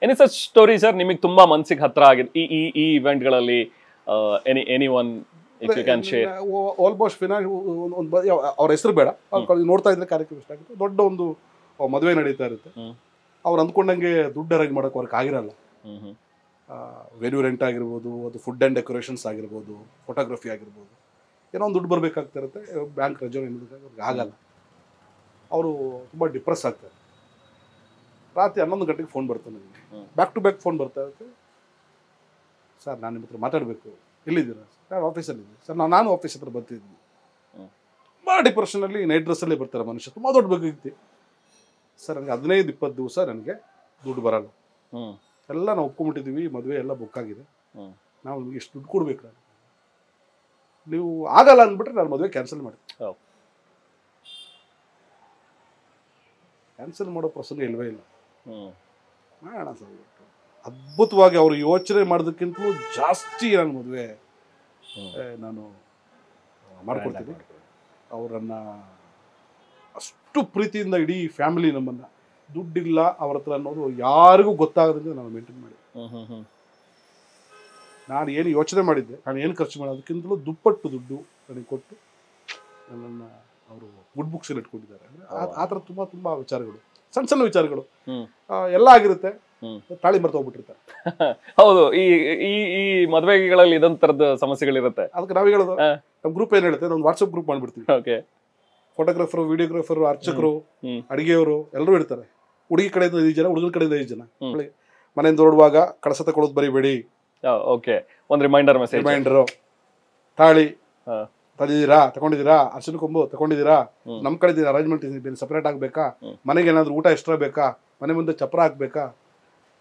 Any such story sir ನಿಮಗೆ ತುಂಬಾ ಮನಸ್ಸಿಗೆ ಹತ್ರ ಆಗಿದೆ ಈ ಇವೆಂಟ್ಗಳಲ್ಲಿ? Any one if you can share. Almost ಅವ್ರ ಹೆಸರು ಬೇಡ, ನೋಡ್ತಾ ಇದ್ರೆ ಕಾರ್ಯಕ್ರಮ ಇಷ್ಟ ಆಗುತ್ತೆ. ದೊಡ್ಡ ಒಂದು ಮದುವೆ ನಡೀತಾ ಇರುತ್ತೆ, ಅವ್ರು ಅಂದ್ಕೊಂಡಂಗೆ ದುಡ್ಡು ಅರೇಂಜ್ ಮಾಡೋಕೆ ಅವ್ರಿಗೆ ಆಗಿರಲ್ಲ. ವೆನ್ಯೂ ರೆಂಟ್ ಆಗಿರ್ಬೋದು, ಅದು ಫುಡ್ ಆ್ಯಂಡ್ ಡೆಕೋರೇಷನ್ಸ್ ಆಗಿರ್ಬೋದು, ಫೋಟೋಗ್ರಫಿ ಆಗಿರ್ಬೋದು, ಏನೋ ಒಂದು ದುಡ್ಡು ಬರಬೇಕಾಗ್ತಾ ಇರುತ್ತೆ. ಬ್ಯಾಂಕ್ ರಜೆ ಅವ್ರಿಗೆ ಆಗಲ್ಲ. ಅವರು ತುಂಬ ಡಿಪ್ರೆಸ್ ಆಗ್ತಾರೆ. ರಾತ್ರಿ 11 ಗಂಟೆಗೆ ಫೋನ್ ಬರ್ತದೆ ನನಗೆ, ಬ್ಯಾಕ್ ಟು ಬ್ಯಾಕ್ ಫೋನ್ ಬರ್ತಾ ಇರುತ್ತೆ. ಸರ್ ನಾನು ನಿಮ್ಮ ಹತ್ರ ಮಾತಾಡಬೇಕು, ಎಲ್ಲಿದ್ದೀರಾ? ನಾನು ಆಫೀಸಲ್ಲಿದ್ದೀನಿ ಸರ್. ನಾನು ಆಫೀಸ್ ಹತ್ರ ಬರ್ತಿದ್ದೀನಿ. ತುಂಬ ಡಿಪ್ರೆಷನಲ್ಲಿ ನೈಟ್ ಡ್ರೆಸ್ಸಲ್ಲೇ ಬರ್ತಾರೆ ಮನುಷ್ಯ, ತುಂಬ ದೊಡ್ಡ ಬೇಕಾಗಿತ್ತು ಸರ್. ನನಗೆ 15-20 ದಿವಸ ನನಗೆ ದುಡ್ಡು ಬರಲ್ಲ, ಎಲ್ಲ ನಾವು ಒಪ್ಕೊಂಡ್ಬಿಟ್ಟಿದ್ದೀವಿ, ಮದುವೆ ಎಲ್ಲ ಬುಕ್ ಆಗಿದೆ, ನಾವು ನಿಮಗೆ ಎಷ್ಟು ದುಡ್ಡು ಕೊಡ್ಬೇಕು? ನೀವು ಆಗಲ್ಲ ಅಂದ್ಬಿಟ್ರೆ ನಾನು ಮದುವೆ ಕ್ಯಾನ್ಸಲ್ ಮಾಡ್ತೀನಿ. ಕ್ಯಾನ್ಸಲ್ ಮಾಡೋ ಪ್ರಸಂಗ ಇಲ್ವೇ ಇಲ್ಲ. ಮಾಡೋಣ ಸರ್. ಅದ್ಭುತವಾಗಿ ಅವರು ಯೋಚನೆ ಮಾಡೋದಕ್ಕಿಂತಲೂ ಜಾಸ್ತಿ ನಾನು ಮದುವೆ ನಾನು ಮಾಡ್ಕೊಡ್ತೀನಿ. ಅವರನ್ನು ಅಷ್ಟು ಪ್ರೀತಿಯಿಂದ ಇಡೀ ಫ್ಯಾಮಿಲಿ ನಮ್ಮನ್ನು, ದುಡ್ಡಿಲ್ಲ ಅವ್ರ ಹತ್ರ ಅನ್ನೋದು ಯಾರಿಗೂ ಗೊತ್ತಾಗೋದ್ರಿಂದ ನಾನು ಮೇಂಟೈನ್ ಮಾಡಿ. ನಾನು ಏನು ಯೋಚನೆ ಮಾಡಿದ್ದೆ, ನಾನು ಏನು ಖರ್ಚು ಮಾಡೋದಕ್ಕಿಂತಲೂ ದುಪ್ಪಟ್ಟು ದುಡ್ಡು ನನಗೆ ಕೊಟ್ಟು ನನ್ನನ್ನು ಅವರು ಗುಡ್ ಬುಕ್ಸಲ್ಲಿ ಇಟ್ಕೊಂಡಿದ್ದಾರೆ. ಆ ಥರ ತುಂಬ ತುಂಬ ವಿಚಾರಗಳು, ಸಣ್ಣ ಸಣ್ಣ ವಿಚಾರಗಳು ಎಲ್ಲ ಆಗಿರುತ್ತೆ. ತಾಳಿ ಮರ್ತ ಹೋಗ್ಬಿಟ್ಟಿರ್ತಾರೆ. ಹೌದು, ಈ ಮದುವೆಗಳಲ್ಲಿ ಇದೊಂಥರದ ಸಮಸ್ಯೆಗಳಿರುತ್ತೆ. ಅದಕ್ಕೆ ನಾವು ಹೇಳೋದು, ನಮ್ಮ ಗ್ರೂಪ್ ಏನು ಹೇಳುತ್ತೆ, ಒಂದು ವಾಟ್ಸಪ್ ಗ್ರೂಪ್ ಮಾಡ್ಬಿಡ್ತೀವಿ. ಫೋಟೋಗ್ರಾಫರು, ವಿಡಿಯೋಗ್ರಾಫರು, ಅರ್ಚಕರು, ಅಡಿಗೆಯವರು ಎಲ್ಲರೂ ಇರ್ತಾರೆ. ಹುಡುಗಿ ಕಡೆಯಿಂದ 5 ಜನ, ಹುಡುಗರ ಕಡೆಯಿಂದ 5 ಜನ. ಮನೆಯಿಂದ ಹೊರಡುವಾಗ ಕಳಸ ತಗೊಳ್ಳೋದು ಬರಿಬೇಡಿ. ಒಂದು ರಿಮೈಂಡರು. ತಾಳಿ ತಗೊಂಡಿದ್ದೀರಾ? ಅರ್ಶಿನ ಕೊಂಬು ತಗೊಂಡಿದ್ದೀರಾ? ನಮ್ಮ ಕಡೆ ಅರೇಂಜ್ಮೆಂಟ್ ಸಪರೇಟ್ ಆಗಬೇಕಾ? ಮನೆಗೆ ಏನಾದರೂ ಊಟ ಎಕ್ಸ್ಟ್ರಾ ಬೇಕಾ? ಮನೆ ಮುಂದೆ ಚಪ್ರ ಹಾಕ್ಬೇಕಾ?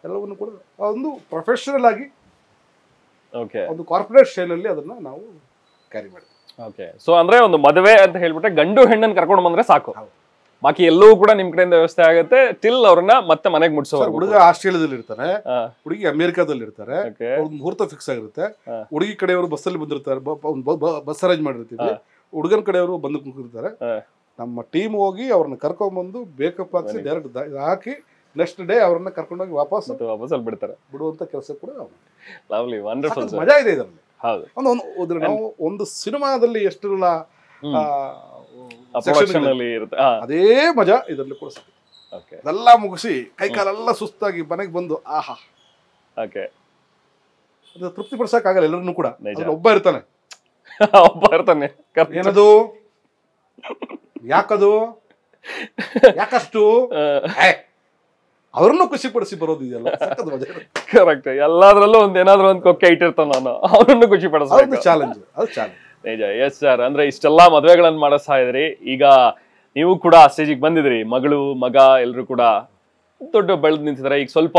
ಎಲ್ಲವನ್ನು ಕೂಡ ಒಂದು ಪ್ರೊಫೆಷನಲ್ ಆಗಿ ಒಂದು ಕಾರ್ಪೊರೇಟ್ ಶೈಲಲ್ಲಿ ಅದನ್ನ ನಾವು ಕ್ಯಾರಿ ಮಾಡ್ತೀವಿ. ಸೊ ಅಂದ್ರೆ ಒಂದು ಮದುವೆ ಅಂತ ಹೇಳ್ಬಿಟ್ರೆ ಗಂಡು ಹೆಣ್ಣನ್ನು ಕರ್ಕೊಂಡು ಬಂದ್ರೆ ಸಾಕು, ಬಾಕಿ ಎಲ್ಲವೂ ಕೂಡ ನಿಮ್ ಕಡೆಯಿಂದ ವ್ಯವಸ್ಥೆ ಆಗುತ್ತೆ ಟಿಲ್ ಅವ್ರನ್ನ ಮತ್ತೆ ಮನೆಗೆ ಮುಟ್ಸೋ. ಹುಡುಗ ಆಸ್ಟ್ರೇಲಿಯಾದಲ್ಲಿ ಇರ್ತಾರೆ, ಹುಡುಗಿ ಅಮೆರಿಕಾದಲ್ಲಿ ಇರ್ತಾರೆ, ಮುಹೂರ್ತ ಫಿಕ್ಸ್ ಆಗಿರುತ್ತೆ. ಹುಡುಗಿ ಕಡೆಯವರು ಬಸ್ಸಲ್ಲಿ ಬಂದಿರ್ತಾರೆ, ಬಸ್ ಅರೇಂಜ್ ಮಾಡಿರ್ತೀವಿ. ಹುಡುಗನ ಕಡೆಯವರು ಬಂದು ಕೂತಿರ್ತಾರೆ. ನಮ್ಮ ಟೀಮ್ ಹೋಗಿ ಅವ್ರನ್ನ ಕರ್ಕೊಂಡ್ಬಂದು ಬೇಕಪ್ ಹಾಕಿ ಡೈರೆಕ್ಟ್ ಹಾಕಿ ನೆಕ್ಸ್ಟ್ ಡೇ ಅವ್ರನ್ನ ಕರ್ಕೊಂಡೋಗಿ ವಾಪಸ್ ಅಲ್ಲಿ ಬಿಡ್ತಾರೆ. ಬಿಡುವಂತ ಕೆಲಸ ಕೂಡ ಮಜಾ ಇದೆ ಇದರಲ್ಲಿ. ನಾವು ಒಂದು ಸಿನಿಮಾದಲ್ಲಿ ಎಷ್ಟೆಲ್ಲ ಅದೇ ಮಜಾ ಇದರಲ್ಲಿ ಕೂಡ ಸಿಗುತ್ತೆ. ಅದೆಲ್ಲ ಮುಗಿಸಿ ಕೈ ಕಾಲೆಲ್ಲ ಸುಸ್ತಾಗಿ ಮನೆಗೆ ಬಂದು ಆಹಾ ಅದು ತೃಪ್ತಿ ಪಡಿಸಕ್ಕಾಗಲ್ಲ ಎಲ್ಲರನ್ನೂ ಕೂಡ. ಒಬ್ಬ ಇರ್ತಾನೆ ಏನದು, ಯಾಕದು, ಯಾಕಷ್ಟು ಅವ್ರನ್ನು ಖುಷಿ ಪಡಿಸಿ ಬರೋದು ಇದೆಲ್ಲ ಕರೆಕ್ಟ್. ಎಲ್ಲಾದ್ರಲ್ಲೂ ಏನಾದ್ರೂ ಒಂದು ಕೊಕ್ಕೆ ಇಟ್ಟಿರ್ತಾನ ನಾನು, ಅವರನ್ನು ಖುಷಿ ಪಡಿಸೋದು ಚಾಲೆಂಜ್. ಅದು ಚಾಲೆಂಜ್ ನಿಜ. ಎಸ್ ಸರ್, ಅಂದ್ರೆ ಇಷ್ಟೆಲ್ಲಾ ಮದುವೆಗಳನ್ನ ಮಾಡಿಸ್ತಾ ಇದ್ರಿ, ಈಗ ನೀವು ಕೂಡ ಸ್ಟೇಜಿಗೆ ಬಂದಿದ್ರಿ, ಮಗಳು ಮಗ ಎಲ್ರು ಕೂಡ ದೊಡ್ಡ ಬೆಳೆದು ನಿಂತಿದ್ದಾರೆ. ಈಗ ಸ್ವಲ್ಪ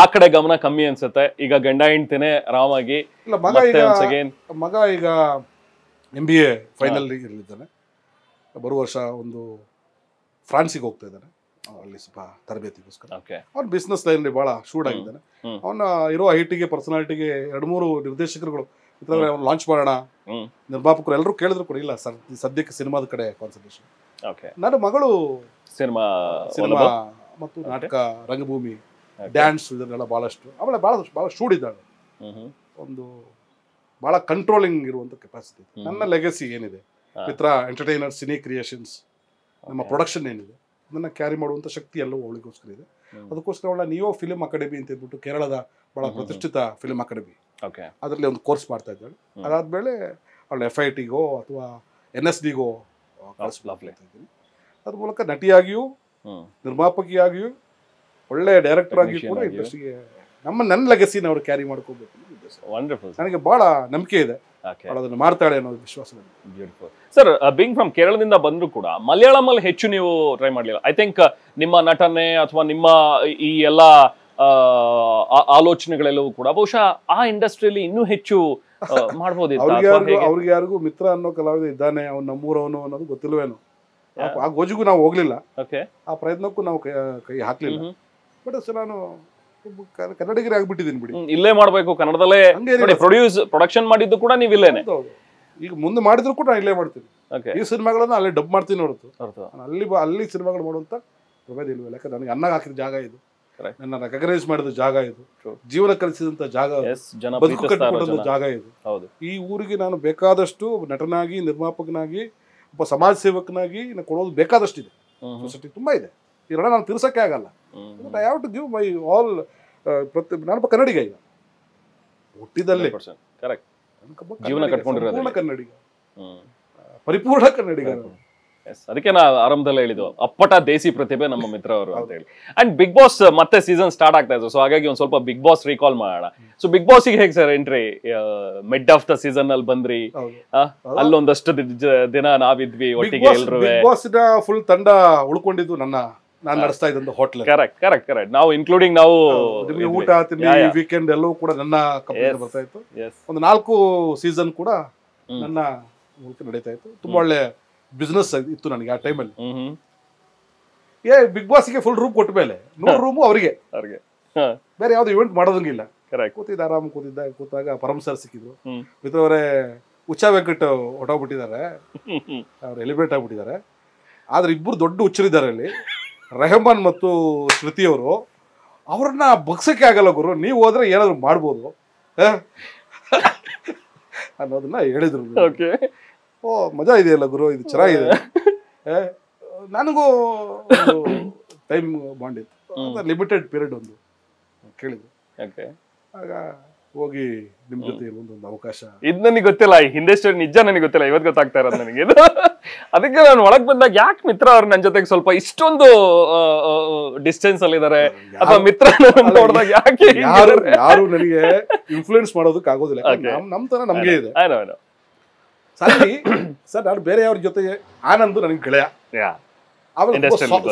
ಆ ಕಡೆ ಗಮನ ಕಮ್ಮಿ ಅನ್ಸುತ್ತೆ. ಈಗ ಗಂಡ ಹೆಂಡ್ತಿನೇ ಆರಾಮಾಗಿ. ಮಗ ಈಗ MBA ಫೈನಲ್ ಇರಲಿದ್ದಾನೆ. ಬರುವ ವರ್ಷ ಒಂದು ಫ್ರಾನ್ಸಿಗೆ ಹೋಗ್ತಾ ಇದ್ದಾನೆ, ಅಲ್ಲಿ ಸ್ವಲ್ಪ ತರಬೇತಿಗೋಸ್ಕರ. ಅವ್ನು ಬಿಸ್ನೆಸ್ ಲೈನಲ್ಲಿ ಬಹಳ ಶೂಡ್ ಆಗಿದ್ದಾನೆ. ಅವನ ಇರೋ ಹೈಟಿಗೆ, ಪರ್ಸನಾಲಿಟಿಗೆ 2-3 ನಿರ್ದೇಶಕರುಗಳು ಲಾಂಚ್ ಮಾಡೋಣ, ನಿರ್ಮಾಪಕರು ಎಲ್ಲರೂ ಕೇಳಿದ್ರು ಕೂಡ ಇಲ್ಲ ಸರ್, ಸದ್ಯಕ್ಕೆ ಸಿನಿಮಾದ ಕಡೆ ಕಾನ್ಸಂಟ್ರೇಷನ್. ನನ್ನ ಮಗಳು ಸಿನಿಮಾ ಮತ್ತು ನಾಟಕ, ರಂಗಭೂಮಿ, ಡ್ಯಾನ್ಸ್ ಇದನ್ನೆಲ್ಲ ಬಹಳಷ್ಟು ಅವಳ ಬಹಳ ಶೂಡ್ ಇದ್ದಾಳೆ. ಒಂದು ಬಹಳ ಕಂಟ್ರೋಲಿಂಗ್ ಇರುವಂತ ಕೆಪಾಸಿಟಿ. ನನ್ನ ಲೆಗಸಿ ಏನಿದೆ, ಮಿತ್ರ ಎಂಟರ್ಟೈನರ್, ಸಿನಿ ಕ್ರಿಯೇಷನ್ಸ್, ನಮ್ಮ ಪ್ರೊಡಕ್ಷನ್ ಏನಿದೆ, ಅದನ್ನ ಕ್ಯಾರಿ ಮಾಡುವಂತ ಶಕ್ತಿ ಎಲ್ಲವೂ ಅವಳಿಗೋಸ್ಕರ ಇದೆ. ಅದಕ್ಕೋಸ್ಕರ ಅವಳ ನಿಯೋ ಫಿಲ್ಮ್ ಅಕಾಡೆಮಿ ಅಂತ ಹೇಳ್ಬಿಟ್ಟು ಕೇರಳದ ಬಹಳ ಪ್ರತಿಷ್ಠಿತ ಫಿಲ್ಮ್ ಅಕಾಡೆಮಿ, ಅದರಲ್ಲಿ ಒಂದು ಕೋರ್ಸ್ ಮಾಡ್ತಾ ಇದ್ದಾಳೆ. ಅದಾದ್ಮೇಲೆ ಅವಳು FITಗೋ ಅಥವಾ NSDಗೋ ಇದ್ದೀನಿ. ಅದ್ರ ಮೂಲಕ ನಟಿಯಾಗಿಯೂ ನಿರ್ಮಾಪಕಿಯಾಗಿಯೂ ಒಳ್ಳೆ ಡೈರೆಕ್ಟರ್ ಆಗಿಯೂ ಕೂಡ ಇಂಡಸ್ಟ್ರಿಗೆ ನನ್ನ ಲೆಗಸಿನ ಅವರು ಕ್ಯಾರಿ ಮಾಡ್ಕೋಬೇಕು. ನನಗೆ ಬಹಳ ನಂಬಿಕೆ ಇದೆ, ಅದನ್ನು ಮಾಡ್ತಾಳೆ ಅನ್ನೋ ವಿಶ್ವಾಸ. ಸರ್, ಬೀಯಿಂಗ್ ಫ್ರಮ್ ಕೇರಳದಿಂದ ಬಂದ್ರು ಕೂಡ ಮಲಯಾಳಂ ಅಲ್ಲಿ ಹೆಚ್ಚು ನೀವು ಟ್ರೈ ಮಾಡ್ಲಿಲ್ಲ. ಐ ಥಿಂಕ್ ನಿಮ್ಮ ನಟನೆ ಅಥವಾ ನಿಮ್ಮ ಈ ಎಲ್ಲ ಆಲೋಚನೆಗಳೆಲ್ಲವೂ ಕೂಡ ಬಹುಶಃ ಆ ಇಂಡಸ್ಟ್ರಿಯಲ್ಲಿ ಇನ್ನೂ ಹೆಚ್ಚು ಮಾಡಬಹುದಿತ್ತು. ಅವ್ರಿಗೆ ಯಾರಿಗೂ ಮಿತ್ರ ಅನ್ನೋ ಕಲಾವಿದ ಇದ್ದಾನೆ, ಅವ್ನು ನಮ್ಮೂರವನು ಅನ್ನೋದು ಗೊತ್ತಿಲ್ವೇನು. ಆ ಗೋಜಿಗೂ ನಾವು ಹೋಗ್ಲಿಲ್ಲ, ಆ ಪ್ರಯತ್ನಕ್ಕೂ ನಾವು ಕೈ ಹಾಕ್ಲಿಲ್ಲ. ಬಟ್ ನಾನು ಕನ್ನಡಿಗರೇ ಆಗ್ಬಿಟ್ಟಿದ್ದೀನಿ ಬಿಡಿ. ಇಲ್ಲೇ ಮಾಡ್ಬೇಕು, ಕನ್ನಡದಲ್ಲೇ ಪ್ರೊಡಕ್ಷನ್ ಮಾಡಿದ್ದು ಕೂಡ ನೀವು ಇಲ್ಲೇನೆ. ಈಗ ಮುಂದೆ ಮಾಡಿದ್ರು ಕೂಡ ನಾನು ಇಲ್ಲೇ ಮಾಡ್ತೀನಿ. ಈ ಸಿನಿಮಾಗಳನ್ನ ಅಲ್ಲೇ ಡಬ್ ಮಾಡ್ತೀನಿ ಹೊರತು ಅಲ್ಲಿ ಸಿನಿಮಾಗಳು ಮಾಡುವಂತ ಪ್ರಭೇದ ಇಲ್ವಲ್ಲ. ಯಾಕಂದ್ರೆ ನನಗೆ ಅನ್ನ ಹಾಕಿದ ಜಾಗ ಇದು. ನನ್ನ ರೆಕಗ್ನೈಸ್ ಮಾಡಿದ ಜಾಗ ಇದು, True. ಜೀವನ ಕಲಿಸಿದಂತ ಜಾಗ, Yes, ಜನ ಬದುಕು ಪ್ರೀತಿಸ್ತಾ ಇರೋ ಕಟ್ಟಿಕೊಂಡಂತ ಜನ. ಜಾಗ ಇದು. ಹೌದು ಈ ಊರಿಗೆ ನಾನು ಬೇಕಾದಷ್ಟು ನಟನಾಗಿ, ನಿರ್ಮಾಪಕನಾಗಿ, ಒಬ್ಬ ಸಮಾಜ ಸೇವಕನಾಗಿ ನಾನು ಕೊಡೋದು ಬೇಕಾದಷ್ಟಿದೆ. ಸೊಸೈಟಿ ತುಂಬಾ ಇದೆ, ಇದನ್ನ ನಾನು ತಿರ್ಸಕ್ಕೆ ಆಗಲ್ಲ. I have to give my all. ನಾನೊಬ್ಬ ಕನ್ನಡಿಗ, ಈಗ ಹುಟ್ಟಿದಲ್ಲಿ ಕರೆಕ್ಟ್ ಜೀವನ ಕಟ್ಕೊಂಡಿರೋದು ಸಂಪೂರ್ಣ ಕನ್ನಡಿಗ, ಪರಿಪೂರ್ಣ ಕನ್ನಡಿಗ. ಅದಕ್ಕೆ ನಾ ಆರಂಭದಲ್ಲೇ ಹೇಳಿದ್ದು ಅಪ್ಪಟ ದೇಸಿ ಪ್ರತಿಭೆ ನಮ್ಮ ಮಿತ್ರ ಅವರು ಅಂತ ಹೇಳಿ. ಅಂಡ್ ಬಿಗ್ ಬಾಸ್ ಮತ್ತೆ ಸೀಸನ್ ಸ್ಟಾರ್ಟ್ ಆಗ್ತಾ ಇದೆ, ಸೊ ಹಾಗಾಗಿ ಒಂದ್ ಸ್ವಲ್ಪ ಬಿಗ್ ಬಾಸ್ ರೀಕಾಲ್ ಮಾಡೋಣ. ಸೊ ಬಿಗ್ ಬಾಸ್ ಗೆ ಹೇಗೆ sir entry? Mid of the season ಅಲ್ಲಿ ಬಂದ್ರಿ, ಅಲ್ಲೊಂದಷ್ಟು ದಿನ ನಾವಿದ್ವಿ ಒಟ್ಟಿಗೆ ಎಲ್ರು. ಬಿಗ್ ಬಾಸ್ ಫುಲ್ ತಂಡ ಉಳ್ಕೊಂಡಿದ್ದು ನಾನು ನಡೆಸ್ತಾ ಇದ್ದಂತ ಹೋಟ್ಲ್. Correct correct correct. ನಾವು ಇನ್ಕ್ಲೂಡಿಂಗ್ ನಾವು ಊಟ ತಿಂಡಿ ವೀಕೆಂಡ್ ಎಲ್ಲವೂ ಕೂಡ ನನ್ನ ಕಂಪನಿ ಬರ್ತಾ ಇತ್ತು. ಒಂದು 4 ಸೀಸನ್ ಕೂಡ ನನ್ನ ಮೂಲಕ ನಡೀತಾ ಇತ್ತು. ತುಂಬಾ ಒಳ್ಳೆ ಬಿಸ್ನೆಸ್ ಇತ್ತು ನನಗೆ ಆ ಟೈಮಲ್ಲಿ. ಬಿಗ್ ಬಾಸ್ಗೆ ಫುಲ್ ರೂಮ್ ಕೊಟ್ಟ ಮೇಲೆ 100 ರೂಮು ಅವರಿಗೆ, ಬೇರೆ ಯಾವ್ದು ಇವೆಂಟ್ ಮಾಡೋದಂಗಿಲ್ಲ. ಕೂತಿದ್ದ ಆರಾಮ್ ಕೂತಾಗ ಪರಮ್ ಸರ್ ಸಿಕ್ಕಿದ್ರು. ಮಿತ್ರವರೇ ಉಚ್ಚಾ ವೆಂಕಟ್ ಹೊಟ್ಟೋಗ್ಬಿಟ್ಟಿದ್ದಾರೆ, ಅವ್ರು ಎಲಿಬ್ರೇಟ್ ಆಗ್ಬಿಟ್ಟಿದ್ದಾರೆ. ಆದ್ರೆ ಇಬ್ಬರು ದೊಡ್ಡ ಹುಚ್ಚರಿದ್ದಾರೆ ಅಲ್ಲಿ, ರೆಹಮಾನ್ ಮತ್ತು ಶ್ರುತಿ ಅವರು. ಅವ್ರನ್ನ ಬಗ್ಸಕ್ಕೆ ಆಗಲ್ಲ ಗುರು, ನೀವು ಹೋದ್ರೆ ಏನಾದ್ರು ಮಾಡ್ಬೋದು ಅನ್ನೋದನ್ನ ಹೇಳಿದ್ರು. ಓ ಮಜಾ ಇದೆಯಲ್ಲ ಗುರು, ಇದು ಚೆನ್ನಾಗಿದೆ. ನನಗೂ ಟೈಮ್ ಬಾಂಡಿತ್ತು, ಲಿಮಿಟೆಡ್ ಪೀರಿಯಡ್ ಒಂದು ಕೇಳಿದ್ರು. ಆಗ ಹೋಗಿ ನಿಮ್ ಜೊತೆ ಒಂದೊಂದು ಅವಕಾಶ. ಇದು ನನಗೆ ಗೊತ್ತಿಲ್ಲ, ಹಿಂದೆ ಸ್ಟೋರಿ ನಿಜ ನನಗೆ ಗೊತ್ತಿಲ್ಲ, ಇವತ್ತು ಗೊತ್ತಾಗ್ತಾ ಇರೋದು ನನಗೆ. ಅದಕ್ಕೆ ನಾನು ಒಳಗ್ ಬಂದಾಗ ಯಾಕೆ ಮಿತ್ರ ಅವ್ರು ನನ್ನ ಜೊತೆಗೆ ಸ್ವಲ್ಪ ಇಷ್ಟೊಂದು ಡಿಸ್ಟೆನ್ಸ್ ಅಲ್ಲಿ ಇದಾರೆ, ಅಥವಾ ಮಿತ್ರ ನೋಡಿದಾಗ ಯಾಕೆ ಯಾರು ನನಗೆ ಇನ್ಫ್ಲೂಯೆನ್ಸ್ ಮಾಡೋದಕ್ಕೆ ಆಗೋದಿಲ್ಲ. ನಮ್ ತರ ನಮ್ಗೆ ಇದೆ. ಸರ್ ನಾನು ಬೇರೆ ಅವ್ರ ಜೊತೆಗೆ ಆನಂದ್ ನನಗೆ ಗೆಳೆಯ,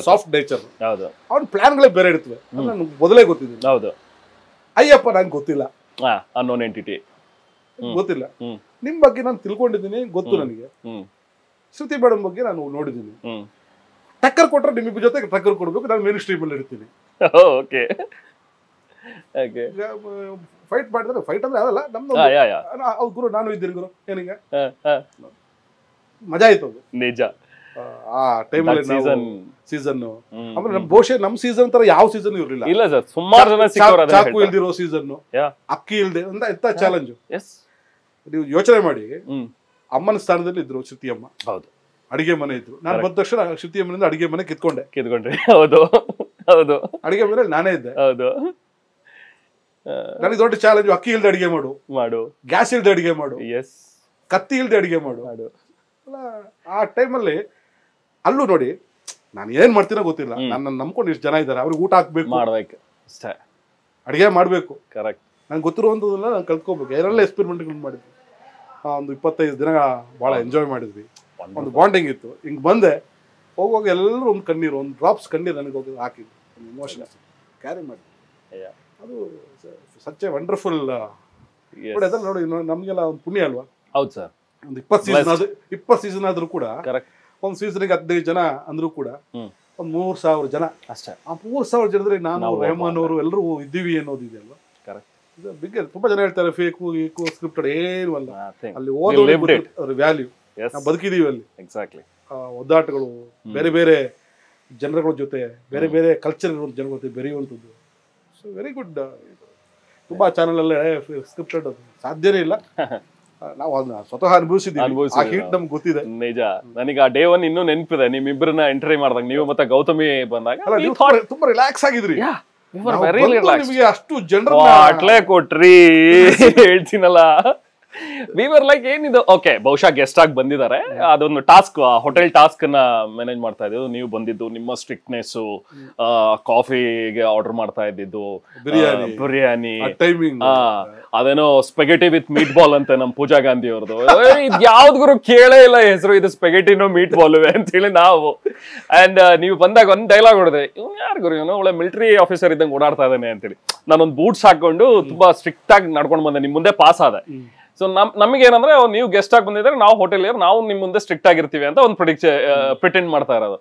ಸಾಫ್ಟ್ ನೇಚರ್, ಅವ್ನ ಪ್ಲಾನ್ಗಳೇ ಬೇರೆ ಇರ್ತವೆ, ನನ್ಗೆ ಮೊದಲೇ ಗೊತ್ತಿದೆ. ಹೌದು. ಅಯ್ಯಪ್ಪ ನಂಗೆ ಗೊತ್ತಿಲ್ಲ, ಅನ್ನೋನ್ ಎಂಟಿಟಿ ಗೊತ್ತಿಲ್ಲ. ನಿಮ್ ಬಗ್ಗೆ ನಾನು ತಿಳ್ಕೊಂಡಿದ್ದೀನಿ, ಗೊತ್ತು ನನಗೆ. ಶ್ರುತಿ ಮೇಡಮ್ ಬಗ್ಗೆ ನಾನು ನೋಡಿದ್ದೀನಿ. ಟಕ್ಕರ್ ಕೊಟ್ರೆ ನಿಮ್ಮಿಬ್ಬರ ಜೊತೆ ಟಕ್ಕರ್ ಕೊಡ್ಬೇಕು, ನಾನು ಮೇನ್ ಸ್ಟ್ರೀಮ್ ಅಲ್ಲಿ ಇರ್ತೀನಿ. ಫೈಟ್ ಮಾಡಿದ್ರೆ ಫೈಟ್ ಅಂದ್ರೆ ಅದಲ್ಲ ನಮ್ದು. ಅವ್ರು ಗುರು ನಾನು ಇದ್ದೀನಿ ಗುರು, ಏನಿಗೆ ಮಜಾ ಆಯ್ತು ಅದು ನಿಜ. ಆ ಟೈಮಲ್ಲಿ ಸೀಸನ್ ಆಮೇಲೆ ನಮ್ ಬಹುಶಃ ನಮ್ ಸೀಸನ್ ತರ ಯಾವ ಸೀಸನ್ ಇರ್ಲಿಲ್ಲ. ಇಲ್ಲ ಸರ್, ಸುಮಾರು ಜನ ಚಾಕು ಇಲ್ದಿರೋ ಸೀಸನ್, ಅಕ್ಕಿ ಇಲ್ದೆ ಅಂತ ಎಂತ ಚಾಲೆಂಜ್. ನೀವು ಯೋಚನೆ ಮಾಡಿ, ಅಮ್ಮನ ಸ್ಥಾನದಲ್ಲಿ ಇದ್ರು ಶ್ರುತಿ ಅಮ್ಮ, ಹೌದು, ಅಡಿಗೆ ಮನೆ ಇದ್ರು. ನಾನು ಬಂದ ತಕ್ಷಣ ಶ್ರುತಿ ಅಮ್ಮನಿಂದ ಅಡಿಗೆ ಮನೆ ಕಿತ್ಕೊಂಡ್ರಿ. ಹೌದು ಹೌದು, ಅಡಿಗೆ ಮನೆ ನಾನೇ ಇದ್ದೆ. ಹೌದು, ನನಗೆ ದೊಡ್ಡ ಚಾಲೆಂಜ್, ಅಕ್ಕಿ ಇಲ್ದೆ ಅಡಿಗೆ ಮಾಡು, ಗ್ಯಾಸ್ ಇಲ್ದೆ ಅಡಿಗೆ ಮಾಡು, ಕತ್ತಿ ಇಲ್ದೆ ಅಡಿಗೆ ಮಾಡು. ಆ ಟೈಮಲ್ಲಿ ಅಲ್ಲೂ ನೋಡಿ, ನಾನು ಏನ್ ಮಾಡ್ತೀನೋ ಗೊತ್ತಿಲ್ಲ, ನನ್ನ ನಂಬ್ಕೊಂಡು ಇಷ್ಟು ಜನ ಇದ್ದಾರೆ, ಅವ್ರಿಗೆ ಊಟ ಹಾಕ್ಬೇಕು, ಅಡಿಗೆ ಮಾಡ್ಬೇಕು. ಕರೆಕ್ಟ್. ನಂಗೆ ಗೊತ್ತಿರುವಂಥದ್ದೆಲ್ಲ ನಾನು ಕಲ್ತ್ಕೋಬೇಕು. ಏನೆಲ್ಲ ಎಕ್ಸ್ಪೆರಿಮೆಂಟ್ಗಳು ಮಾಡಿದ್ವಿ. ಒಂದು 25 ದಿನ ಭಾಳ ಎಂಜಾಯ್ ಮಾಡಿದ್ವಿ, ಒಂದು ಬಾಂಡಿಂಗ್ ಇತ್ತು. ಹಿಂಗೆ ಬಂದೆ, ಹೋಗುವಾಗ ಎಲ್ಲರೂ ಒಂದು ಕಣ್ಣೀರು, ಒಂದು ಡ್ರಾಪ್ಸ್ ಕಣ್ಣೀರು ನನಗೆ ಹೋಗಿ ಹಾಕಿದ್ದು, ಒಂದು ಇಮೋಷನ್ಸ್ ಕ್ಯಾರಿ ಮಾಡಿ. ಅದು ಸಚ್ ಎ ವಂಡರ್ಫುಲ್. ನೋಡಿ ನಮಗೆಲ್ಲ ಒಂದು ಪುಣ್ಯ ಅಲ್ವಾ? ಹೌದು ಸರ್. ಒಂದು 20 ಸೀಸನ್ ಆದ್ರೂ ಕೂಡ, ಒಂದು ಸೀಸನ್ಗೆ 15 ಜನ ಅಂದ್ರೂ ಕೂಡ ಒಂದು 3000 ಜನ ಅಷ್ಟೇ. ಆ 3000 ಜನದಲ್ಲಿ ನಾನು, ರೆಹಮಾನ್ ಅವರು ಎಲ್ಲರೂ ಇದ್ದೀವಿ ಅನ್ನೋದಿದೆ ಅಲ್ವಾ? ಬಿಗ್. ತುಂಬಾ ಜನ ಹೇಳ್ತಾರೆ ಫೇಕು ಸ್ಕ್ರಿಪ್ಟೆಡ್, ಏನು ಅಲ್ಲ. ಅಲ್ಲಿ ಓದೋದ್ರ ವ್ಯಾಲ್ಯೂ, ನಾವು ಬದುಕಿದೀವಿ ಅಲ್ಲಿ. ಎಕ್ಸಾಕ್ಟ್ಲಿ. ಒದ್ದಾಟಗಳು, ಬೇರೆ ಬೇರೆ ಜನಗಳ ಜೊತೆ, ಬೇರೆ ಬೇರೆ ಕಲ್ಚರ್ ಇರೋ ಜನಗಳ ಜೊತೆ ಬೆರೆಯುವಂಥದ್ದು. So very good. ತುಂಬಾ ಚಾನಲ್ ಅಲ್ಲೇ ಸ್ಕ್ರಿಪ್ಟೆಡ್ ಅದು ಸಾಧ್ಯನೇ ಇಲ್ಲ. ನಾವು ಅದನ್ನ ಸ್ವತಃ ಅನುಭವಿಸಿದ್ದೀವಿ, ಆ ಹೀಟ್ ನಮ್ಗೆ ಗೊತ್ತಿದೆ. ನಿಜ. ನನಗೆ ಆ ಡೇ 1 ಇನ್ನೂ ನೆನಪಿದೆ, ನಿಮ್ಮಿಬ್ಬರನ್ನ ಎಂಟ್ರಿ ಮಾಡಿದಾಗ, ನೀವು ಮತ್ತೆ ಗೌತಮಿ ಬಂದಾಗ ತುಂಬಾ ರಿಲ್ಯಾಕ್ಸ್ ಆಗಿದ್ರಿ. ನಿಮಗೆ ಅಷ್ಟು ಜನರೇ ಕೊಟ್ರಿ ಹೇಳ್ತೀನಲ್ಲ. ವಿ ವರ್ ಲೈಕ್ ಏನಿದು, ಓಕೆ ಬಹುಶಃ ಗೆಸ್ಟ್ ಆಗಿ ಬಂದಿದ್ದಾರೆ, ಅದೊಂದು ಟಾಸ್ಕ್, ಹೋಟೆಲ್ ಟಾಸ್ಕ್ ನ ಮ್ಯಾನೇಜ್ ಮಾಡ್ತಾ ಇದ್ದು ನೀವು ಬಂದಿದ್ದು, ನಿಮ್ಮ ಸ್ಟ್ರಿಕ್ಟ್ನೆಸ್, ಕಾಫಿಗೆ ಆರ್ಡರ್ ಮಾಡ್ತಾ ಇದ್ದಿದ್ದು, ಬಿರಿಯಾನಿ, ಅದೇನೋ ಸ್ಪೆಗೆಟಿ ವಿತ್ ಮೀಟ್ ಬಾಲ್ ಅಂತ ನಮ್ ಪೂಜಾ ಗಾಂಧಿ ಅವ್ರದ್ದು. ಇದ್ ಯಾವ್ದು ಕೇಳೇ ಇಲ್ಲ ಹೆಸರು, ಇದು ಸ್ಪೆಗೆಟಿನೋ ಮೀಟ್ ಬಾಲ್ ಅಂತ ಹೇಳಿ ನಾವು. ಅಂಡ್ ನೀವು ಬಂದಾಗ ಒಂದ್ ಡೈಲಾಗ್ ಹೊಡೆದೆ, ಇವ್ನು ಯಾರು ಗುರು, ಇವನು ಒಳ್ಳೆ ಮಿಲಿಟರಿ ಆಫೀಸರ್ ಇದ್ದಂಗೆ ಓಡಾಡ್ತಾ ಇದ್ದಾನೆ ಅಂತೇಳಿ. ನಾನೊಂದು ಬೂಟ್ಸ್ ಹಾಕೊಂಡು ತುಂಬಾ ಸ್ಟ್ರಿಕ್ಟ್ ಆಗಿ ನಡ್ಕೊಂಡು ಬಂದೆ, ನಿಮ್ ಮುಂದೆ ಪಾಸ್ ಆದೆ. ಸೊ ನಮಗೆ ಏನಂದ್ರೆ, ನೀವು ಗೆಸ್ಟ್ ಆಗಿ ಬಂದಿದ್ರೆ ನಾವು ಹೋಟೆಲ್ ನಾವು ನಿಮ್ ಮುಂದೆ ಸ್ಟ್ರಿಕ್ಟ್ ಆಗಿರ್ತೀವಿ ಅಂತ ಒಂದು ಪ್ರಿಟೆಂಡ್ ಮಾಡ್ತಾ ಇರೋದು.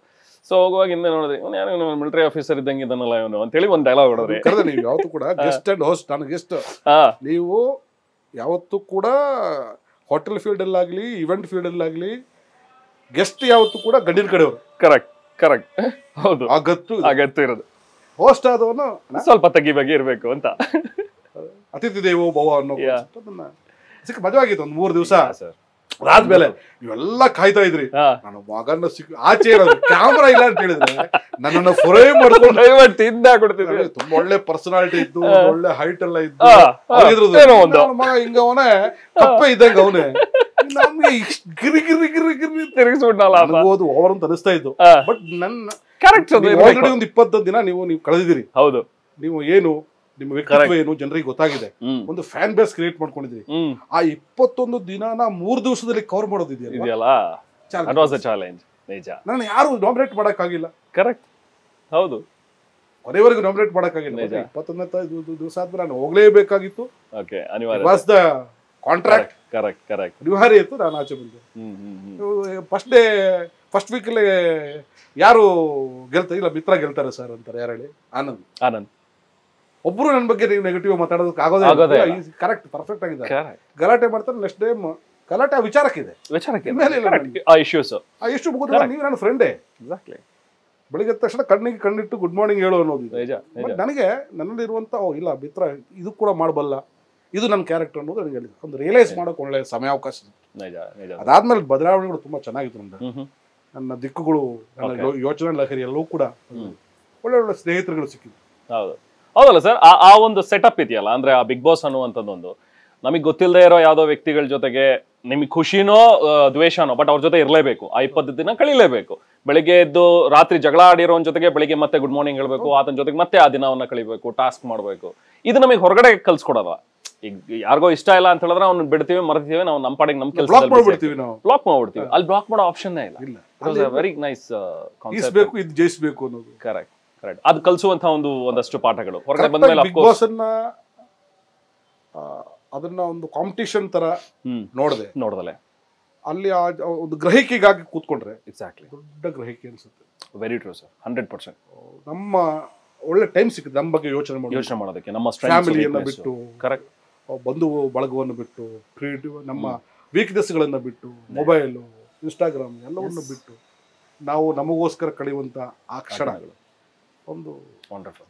ಸೊ ಹೋಗುವಾಗ ಹಿಂದೆ ನೋಡಿದ್ರಿ, ಇವನು ಮಿಲಿಟರಿ ಆಫೀಸರ್ ಇದ್ದಂಗೆ ಇದನ್ನಲ್ಲ ಇವನು ಅಂತೇಳಿ ಒಂದು ಡೈಲಾಗ್ ಹೊಡೆದ್ರಿ. ನೀವು ಯಾವತ್ತೂ ಕೂಡ ಗೆಸ್ಟ್ ಅಂಡ್ ಹೋಸ್ಟ್, ನಾನು ಗೆಸ್ಟ್. ನೀವು ಯಾವತ್ತೂ ಕೂಡ ಹೋಟೆಲ್ ಫೀಲ್ಡ್ ಅಲ್ಲಾಗ್ಲಿ, ಇವೆಂಟ್ ಫೀಲ್ಡ್ ಅಲ್ಲಾಗ್ಲಿ, ಗೆಸ್ಟ್ ಯಾವತ್ತೂ ಕೂಡ ಗಂಡಿನ ಕಡೆಯವರು. Correct correct. ಹೌದು, ಆ ಗತ್ತು ಇರೋದು. ಹೋಸ್ಟ್ ಆದವನು ಸ್ವಲ್ಪ ತಗ್ಗಿ ಬಗ್ಗೆ ಇರ್ಬೇಕು ಅಂತ. ಅತಿಥಿ ದೇವೋ ಭವ ಅನ್ನೋ ಅದನ್ನ ಸಿಕ್ಕ ಮಜಾ ಆಗಿತ್ತು. ಒಂದು 3 ದಿವಸ ಸರ್ ಅದಾದ್ಮೇಲೆ ನೀವೆಲ್ಲ ಕಾಯ್ತಾ ಇದ್ರಿ, ನನ್ನ ಮಗನ ಆಚೆ ಕ್ಯಾಮ್ರಾ ಇಲ್ಲ ಅಂತ ಹೇಳಿದ್ರೆ ನನ್ನನ್ನು ಫ್ರೇಮ್ ಮಾಡ್ಕೊಂಡು ತಿಂದಾಕೊಡ್ತಿದ್ವಿ. ತುಂಬಾ ಒಳ್ಳೆ ಪರ್ಸನಾಲಿಟಿ ಇತ್ತು, ಒಳ್ಳೆ ಹೈಟ್ ಎಲ್ಲ ಇತ್ತು. ಮಗ ಹಿಂಗ ಅವನೇ ಕಪ್ಪೆ ಇದ್ದಂಗ ಅವನೇ ನಮ್ಗೆ ಗಿರಿ ಗಿರಿ ಗಿರಿ ಗಿರಿ ತಿರುಗಿಸ್ಬಿಟ್ನಲ್ಲ ಅನ್ಬೋದು ಓವರ್ ಅಂತ ಅನಿಸ್ತಾ ಇದ್ದು. ಬಟ್ ನನ್ನ ಆಲ್ರೆಡಿ ಒಂದು 20 ದಿನ ನೀವು ಕಳೆದಿದ್ದೀರಿ. ಹೌದು, ನೀವು ಏನು ನಿಮ್ಮ ವ್ಯಕ್ತಿತ್ವ ಏನು ಜನರಿಗೆ ಗೊತ್ತಾಗಿದೆ, ಒಂದು ಫ್ಯಾನ್ ಬೇಸ್ ಕ್ರಿಯೇಟ್ ಮಾಡ್ಕೊಂಡಿದ್ರಿ. ಆ 21 ದಿನಾನ 3 ದಿವಸದಲ್ಲಿ ಕವರ್ ಮಾಡೋದಿದೆಯಲ್ಲ, ಚಾಲೆಂಜ್. ನಿಜ, ನಾನು ಯಾರು ನಾಮಿನೇಟ್ ಮಾಡಕ್ಕಾಗಿಲ್ಲ. ಕರೆಕ್ಟ್, ಹೌದು, ಕೊನೆವರೆಗೂ ನಾಮಿನೇಟ್ ಮಾಡಕ್ಕಾಗಿಲ್ಲ. 21ನೇ ದಿವಸ ಆದ್ಮೇಲೆ ನಾನು ಹೋಗ್ಲೇಬೇಕಾಗಿತ್ತು. Was the contract. Correct correct, ಅನಿವಾರ್ಯ ಇತ್ತು. ನಾನು ಆಚೆ ಬಂದೆ. ಫಸ್ಟ್ ವೀಕಲ್ಲಿ ಯಾರು ಗೆಲ್ತಾರೆ? ಇಲ್ಲ, ಮಿತ್ರ ಗೆಲ್ತಾರೆ ಸರ್ ಅಂತಾರೆ. ಯಾರು ಹೇಳಿ? ಆನಂದ್. ಒಬ್ರು ನನ್ನ ಬಗ್ಗೆ ನೀವು ನೆಗೆಟಿವ್ ಮಾತಾಡೋದಕ್ಕೆ ಆಗೋದೇ. ಕರೆಕ್ಟ್, ಪರ್ಫೆಕ್ಟ್ ಆಗಿದೆ. ಗಲಾಟೆ ಮಾಡ್ತಾರೆ. ನೆಕ್ಸ್ಟ್ ಟೈಮ್ ಗಲಾಟೆ ಆ ವಿಚಾರಕ್ಕಿದೆ, ಆ ಇಶ್ಯೂ ಮುಗಿದ ನೀವು ನನ್ನ ಫ್ರೆಂಡೇ. ಬೆಳಿಗ್ಗೆ ತಕ್ಷಣ ಕಣ್ಣಿಟ್ಟು ಗುಡ್ ಮಾರ್ನಿಂಗ್ ಹೇಳು ಅನ್ನೋದು. ನನಗೆ ನನ್ನಲ್ಲಿರುವಂತ ಇಲ್ಲ ಮಿತ್ರ ಇದು ಕೂಡ ಮಾಡಬಲ್ಲ, ಇದು ನನ್ನ ಕ್ಯಾರೆಕ್ಟರ್ ಅನ್ನೋದು ನನಗೆ ಒಂದು ರಿಯಲೈಸ್ ಮಾಡೋಕೆ ಒಳ್ಳೆ ಸಮಯಾವಕಾಶ. ಅದಾದ್ಮೇಲೆ ಬದಲಾವಣೆಗಳು ತುಂಬಾ ಚೆನ್ನಾಗಿತ್ತು. ನನ್ನ ದಿಕ್ಕುಗಳು, ನನ್ನ ಯೋಚನಾ ಲಹರಿ ಎಲ್ಲವೂ ಕೂಡ ಒಳ್ಳೆ ಒಳ್ಳೆ ಸ್ನೇಹಿತರುಗಳು ಸಿಕ್ಕಿದ್ರು. ಹೌದಲ್ಲ ಸರ್, ಆ ಒಂದು ಸೆಟಪ್ ಇದೆಯಲ್ಲ, ಅಂದ್ರೆ ಆ ಬಿಗ್ ಬಾಸ್ ಅನ್ನುವಂಥದ್ದೊಂದು ನಮಗೆ ಗೊತ್ತಿಲ್ಲದೆ ಇರೋ ಯಾವ್ದೋ ವ್ಯಕ್ತಿಗಳ ಜೊತೆಗೆ ನಿಮಗೆ ಖುಷಿನೋ ದ್ವೇಷನೋ, ಬಟ್ ಅವ್ರ ಜೊತೆ ಇರಲೇಬೇಕು. ಆ 20 ದಿನ ಕಳಿಲೇಬೇಕು. ಬೆಳಿಗ್ಗೆ ಎದ್ದು ರಾತ್ರಿ ಜಗಳ ಆಡಿರೋನ್ ಜೊತೆಗೆ ಬೆಳಿಗ್ಗೆ ಮತ್ತೆ ಗುಡ್ ಮಾರ್ನಿಂಗ್ ಹೇಳ್ಬೇಕು, ಆತನ ಜೊತೆಗೆ ಮತ್ತೆ ಆ ದಿನವನ್ನ ಕಳಿಬೇಕು, ಟಾಸ್ಕ್ ಮಾಡ್ಬೇಕು. ಇದು ನಮಗೆ ಹೊರಗಡೆ ಕಲ್ಸ್ಕೊಡಲ್ಲ. ಈಗ ಯಾರಿಗೋ ಇಷ್ಟ ಇಲ್ಲ ಅಂತ ಹೇಳಿದ್ರೆ ಅವ್ನು ಬಿಡ್ತೀವಿ, ಮರ್ತೀವಿ, ನಾವು ನಮ್ಮ ಪಾಡಿಗೆ ನಮ್ಮ ಕೆಲಸ ಬ್ಲಾಕ್ ಮಾಡ್ಬಿಡ್ತೀವಿ. ಅಲ್ಲಿ ಬ್ಲಾಕ್ ಮಾಡೋ ಆಪ್ಷನ್ ಇಲ್ಲ. Very nice concept. ಇದು ಜಯಿಸಬೇಕು ಅನ್ನೋದು ಕರೆಕ್ಟ್ ಕರೆಕ್ಟ್. ಅದು ಕಲಿಸುವಂತ ಒಂದಷ್ಟು ಪಾಠಗಳು ಹೊರಗಡೆ ಬಂದ ಮೇಲೆ ಬಿಗ್ ಬಾಸ್ ಅನ್ನ ಅದನ್ನ ಒಂದು ಕಾಂಪಿಟಿಷನ್ ತರ ನೋಡ್ದಲೆ ಅಲ್ಲಿ ಒಂದು ಗ್ರಹಿಕೆಗಾಗಿ ಕೂತ್ಕೊಂಡ್ರೆ ಎಕ್ಸಾಕ್ಟ್ಲಿ ದೊಡ್ಡ ಗ್ರಹಿಕೆ ಅನ್ಸುತ್ತೆ. Very true sir, 100%. ನಮ್ಮ ಒಳ್ಳೆ ಟೈಮ್ ಸಿಕ್ಕಿದೆ ನಮ್ಮ ಬಗ್ಗೆ ಯೋಚನೆ ಮಾಡೋದಕ್ಕೆ, ನಮ್ಮ ಫ್ಯಾಮಿಲಿಯನ್ನ ಬಿಟ್ಟು, ಕರೆಕ್ಟ್, ಬಂಧು ಬಳಗವನ್ನು ಬಿಟ್ಟು, ಕ್ರಿಯೇಟಿವ್ ನಮ್ಮ ವೀಕ್ನೆಸ್ಗಳನ್ನ ಬಿಟ್ಟು, ಮೊಬೈಲು, ಇನ್ಸ್ಟಾಗ್ರಾಮ್ ಎಲ್ಲವನ್ನು ಬಿಟ್ಟು ನಾವು ನಮಗೋಸ್ಕರ ಕಳೆಯುವಂತ ಆ ಕ್ಷಣಗಳು ಒಂದು ವಂಡರ್ಫುಲ್.